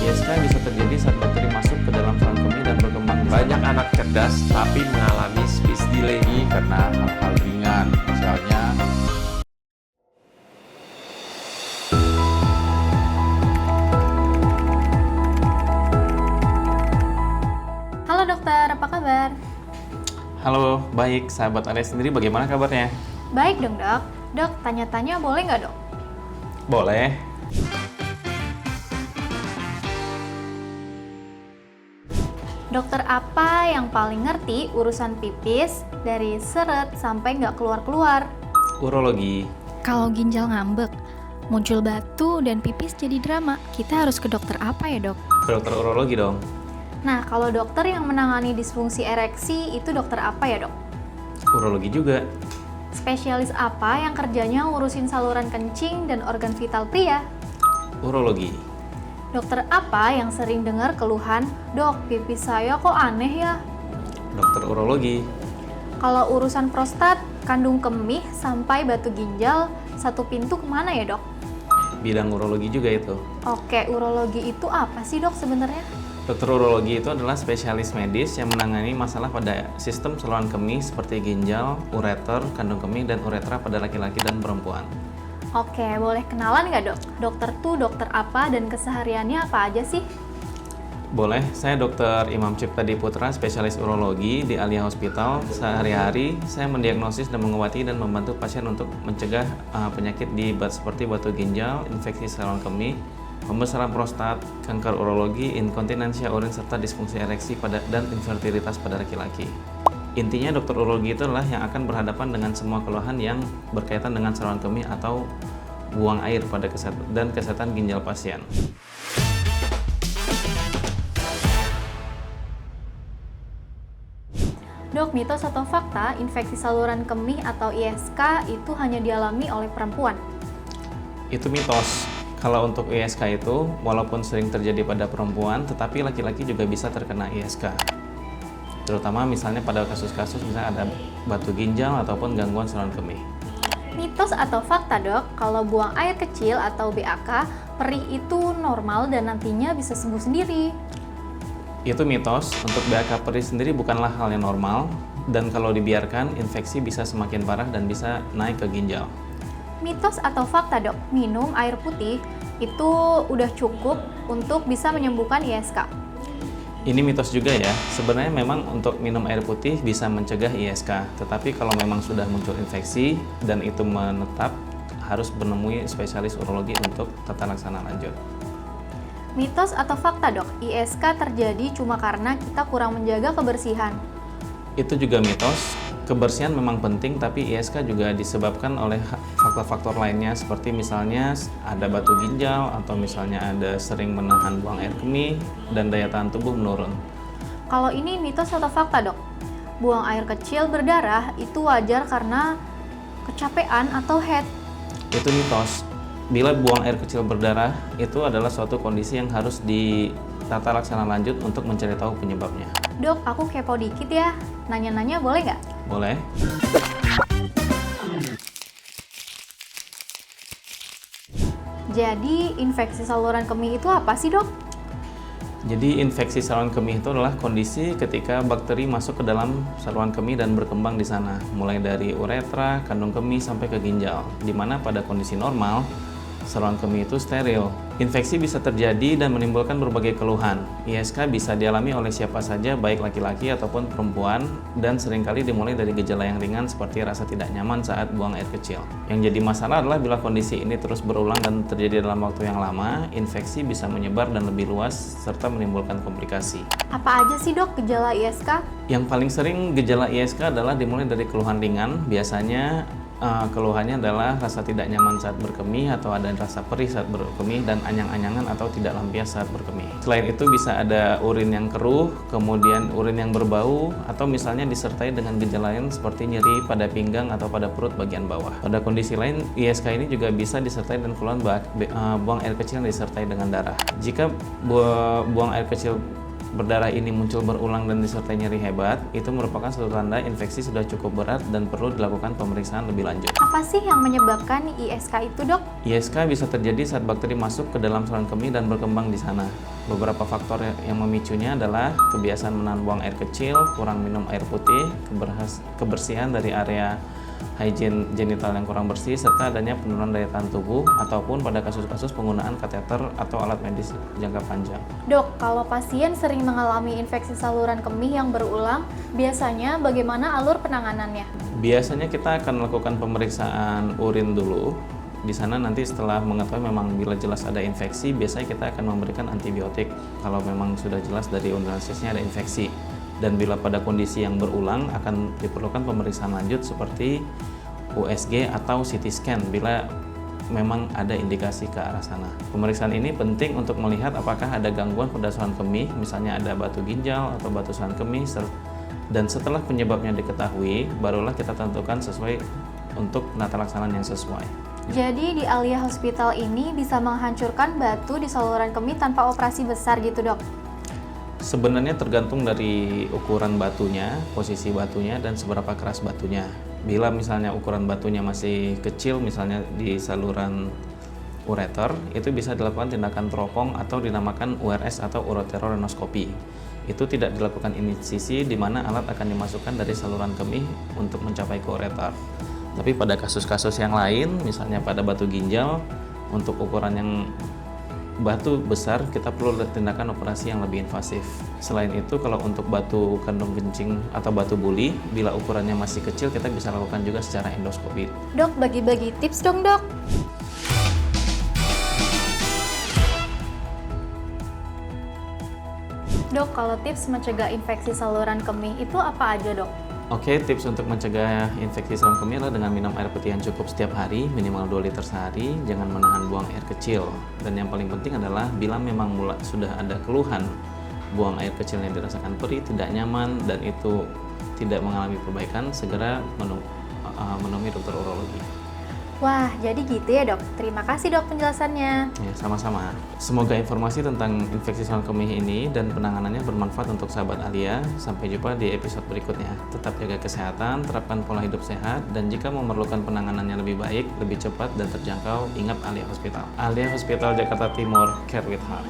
ISK bisa terjadi saat bakteri masuk ke dalam saluran kemih dan berkembang. Banyak anak cerdas tapi mengalami speech delay karena hal-hal ringan, misalnya Halo dokter, apa kabar? Halo, baik. Sahabat Arya sendiri bagaimana kabarnya? Baik dong dok. Dok, tanya-tanya boleh nggak dok? Boleh. Dokter apa yang paling ngerti urusan pipis dari seret sampai nggak keluar-keluar? Urologi. Kalau ginjal ngambek, muncul batu dan pipis jadi drama, kita harus ke dokter apa ya dok? Ke dokter urologi dong. Nah, kalau dokter yang menangani disfungsi ereksi itu dokter apa ya dok? Urologi juga. Spesialis apa yang kerjanya ngurusin saluran kencing dan organ vital pria? Urologi. Dokter apa yang sering dengar keluhan, dok pipis saya kok aneh ya? Dokter urologi. Kalau urusan prostat, kandung kemih sampai batu ginjal, satu pintu kemana ya dok? Bidang urologi juga itu. Oke, urologi itu apa sih dok sebenarnya? Dokter urologi itu adalah spesialis medis yang menangani masalah pada sistem saluran kemih seperti ginjal, ureter, kandung kemih, dan uretra pada laki-laki dan perempuan. Oke, boleh kenalan nggak dok? Dokter tuh dokter apa dan kesehariannya apa aja sih? Boleh, saya Dr. Imam Ciptadi Putra, spesialis urologi di Alia Hospital. Sehari-hari saya mendiagnosis dan mengobati dan membantu pasien untuk mencegah penyakit seperti batu ginjal, infeksi saluran kemih, pembesaran prostat, kanker urologi, inkontinensia urin, serta disfungsi ereksi dan infertilitas pada laki-laki. Intinya dokter urologi itu adalah yang akan berhadapan dengan semua keluhan yang berkaitan dengan saluran kemih atau buang air pada kesehatan ginjal pasien. Dok, mitos atau fakta infeksi saluran kemih atau ISK itu hanya dialami oleh perempuan? Itu mitos. Kalau untuk ISK itu, walaupun sering terjadi pada perempuan, tetapi laki-laki juga bisa terkena ISK. Terutama misalnya pada kasus-kasus misalnya ada batu ginjal ataupun gangguan saluran kemih. Mitos atau fakta dok, kalau buang air kecil atau BAK, perih itu normal dan nantinya bisa sembuh sendiri? Itu mitos. Untuk BAK perih sendiri bukanlah hal yang normal, dan kalau dibiarkan, infeksi bisa semakin parah dan bisa naik ke ginjal. Mitos atau fakta dok, minum air putih itu udah cukup untuk bisa menyembuhkan ISK? Ini mitos juga ya. Sebenarnya memang untuk minum air putih bisa mencegah ISK, tetapi kalau memang sudah muncul infeksi dan itu menetap, harus menemui spesialis urologi untuk tata laksana lanjut. Mitos atau fakta dok, ISK terjadi cuma karena kita kurang menjaga kebersihan? Itu juga mitos. Kebersihan memang penting, tapi ISK juga disebabkan oleh faktor-faktor lainnya seperti misalnya ada batu ginjal atau misalnya ada sering menahan buang air kemih dan daya tahan tubuh menurun. Kalau ini mitos atau fakta dok? Buang air kecil berdarah itu wajar karena kecapean atau head? Itu mitos. Bila buang air kecil berdarah, itu adalah suatu kondisi yang harus ditata laksana lanjut untuk mencari tahu penyebabnya. Dok, aku kepo dikit ya. Nanya-nanya boleh nggak? Boleh. Jadi, infeksi saluran kemih itu apa sih dok? Jadi infeksi saluran kemih itu adalah kondisi ketika bakteri masuk ke dalam saluran kemih dan berkembang di sana, mulai dari uretra, kandung kemih sampai ke ginjal. Di mana pada kondisi normal, saluran kemih itu steril. Infeksi bisa terjadi dan menimbulkan berbagai keluhan. ISK bisa dialami oleh siapa saja, baik laki-laki ataupun perempuan, dan seringkali dimulai dari gejala yang ringan seperti rasa tidak nyaman saat buang air kecil. Yang jadi masalah adalah bila kondisi ini terus berulang dan terjadi dalam waktu yang lama, infeksi bisa menyebar dan lebih luas serta menimbulkan komplikasi. Apa aja sih dok gejala ISK? Yang paling sering gejala ISK adalah dimulai dari keluhan ringan, biasanya keluhannya adalah rasa tidak nyaman saat berkemih atau ada rasa perih saat berkemih dan anyang-anyangan atau tidak lampias saat berkemih. Selain itu bisa ada urin yang keruh, kemudian urin yang berbau, atau misalnya disertai dengan gejala lain seperti nyeri pada pinggang atau pada perut bagian bawah. Pada kondisi lain, ISK ini juga bisa disertai dengan keluhan buang air kecil yang disertai dengan darah. Jika buang air kecil berdarah ini muncul berulang dan disertai nyeri hebat, itu merupakan suatu tanda infeksi sudah cukup berat dan perlu dilakukan pemeriksaan lebih lanjut. Apa sih yang menyebabkan ISK itu dok? ISK bisa terjadi saat bakteri masuk ke dalam saluran kemih dan berkembang di sana. Beberapa faktor yang memicunya adalah kebiasaan menahan buang air kecil, kurang minum air putih, kebersihan dari area hygiene genital yang kurang bersih, serta adanya penurunan daya tahan tubuh, ataupun pada kasus-kasus penggunaan kateter atau alat medis jangka panjang. Dok, kalau pasien sering mengalami infeksi saluran kemih yang berulang, biasanya bagaimana alur penanganannya? Biasanya kita akan melakukan pemeriksaan urin dulu. Di sana nanti setelah mengetahui memang bila jelas ada infeksi, biasanya kita akan memberikan antibiotik kalau memang sudah jelas dari urinarisnya ada infeksi. Dan bila pada kondisi yang berulang akan diperlukan pemeriksaan lanjut seperti USG atau CT scan bila memang ada indikasi ke arah sana. Pemeriksaan ini penting untuk melihat apakah ada gangguan pada saluran kemih, misalnya ada batu ginjal atau batu saluran kemih, dan setelah penyebabnya diketahui, barulah kita tentukan sesuai untuk penata laksanaan yang sesuai. Jadi di Alia Hospital ini bisa menghancurkan batu di saluran kemih tanpa operasi besar gitu, Dok? Sebenarnya tergantung dari ukuran batunya, posisi batunya, dan seberapa keras batunya. Bila misalnya ukuran batunya masih kecil, misalnya di saluran ureter, itu bisa dilakukan tindakan teropong atau dinamakan URS atau ureterorenoskopi. Itu tidak dilakukan insisi di mana alat akan dimasukkan dari saluran kemih untuk mencapai ke ureter. Tapi pada kasus-kasus yang lain, misalnya pada batu ginjal, untuk ukuran yang batu besar kita perlu tindakan operasi yang lebih invasif. Selain itu, kalau untuk batu kandung kencing atau batu buli, bila ukurannya masih kecil kita bisa lakukan juga secara endoskopi. Dok, bagi-bagi tips dong, Dok. Dok, kalau tips mencegah infeksi saluran kemih itu apa aja, Dok? Oke, tips untuk mencegah infeksi saluran kemih adalah dengan minum air putih yang cukup setiap hari, minimal 2 liter sehari, jangan menahan buang air kecil. Dan yang paling penting adalah bila memang sudah ada keluhan buang air kecil yang dirasakan perih, tidak nyaman, dan itu tidak mengalami perbaikan, segera menemui dokter urologi. Wah, jadi gitu ya, Dok. Terima kasih, Dok, penjelasannya. Ya, sama-sama. Semoga informasi tentang infeksi saluran kemih ini dan penanganannya bermanfaat untuk sahabat Alia. Sampai jumpa di episode berikutnya. Tetap jaga kesehatan, terapkan pola hidup sehat, dan jika memerlukan penanganan yang lebih baik, lebih cepat dan terjangkau, ingat Alia Hospital. Alia Hospital Jakarta Timur, Care with Heart.